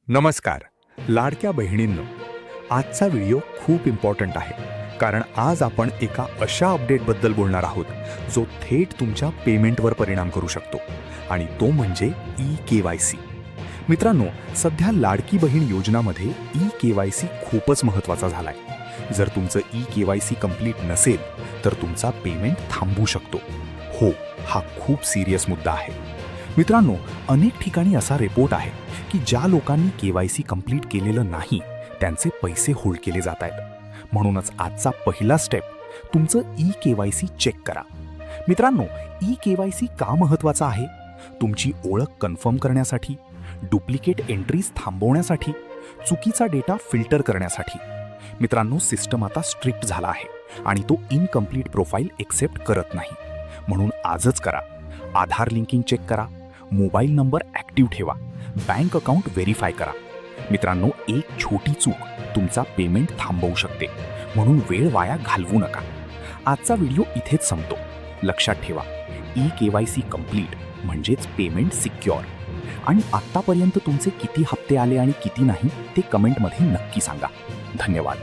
नमस्कार लाडक्या बहिणींनो, आजचा व्हिडिओ खूप इम्पॉर्टंट आहे कारण आज आपण एका अशा अपडेटबद्दल बोलणार आहोत जो थेट तुमच्या पेमेंटवर परिणाम करू शकतो आणि तो म्हणजे ई-KYC. मित्रांनो, सध्या लाडकी बहीण योजनामध्ये ई-KYC खूपच महत्त्वाचा झालाय. जर तुमचं ई-KYC कंप्लीट नसेल तर तुमचा पेमेंट थांबू शकतो. हो, हा खूप सिरियस मुद्दा आहे. मित्रांनो, अनेक ठिकाणी असा रिपोर्ट आहे की ज्या लोकांनी KYC कंप्लीट केलेलं नाही त्यांचे पैसे होल्ड केले जात आहेत. म्हणूनच आजचा पहिला स्टेप, तुमचं ई-KYC चेक करा. मित्रांनो, ई-KYC का महत्त्वाचा आहे? तुमची ओळख कन्फर्म करण्यासाठी, डुप्लिकेट एंट्रीज थांबवण्यासाठी, चुकीचा डेटा फिल्टर करण्यासाठी. मित्रांनो, सिस्टम आता स्ट्रिक्ट झाला आहे आणि तो इनकम्प्लीट प्रोफाईल एक्सेप्ट करत नाही. म्हणून आजच करा. आधार लिंकिंग चेक करा, मोबाईल नंबर ॲक्टिव्ह ठेवा, बँक अकाउंट व्हेरीफाय करा. मित्रांनो, एक छोटी चूक तुमचा पेमेंट थांबवू शकते, म्हणून वेळ वाया घालवू नका. आजचा व्हिडिओ इथेच संपतो. लक्षात ठेवा, ई-KYC कंप्लीट म्हणजेच पेमेंट सिक्युअर. आणि आत्तापर्यंत तुमचे किती हप्ते आले आणि किती नाही ते कमेंटमध्ये नक्की सांगा. धन्यवाद.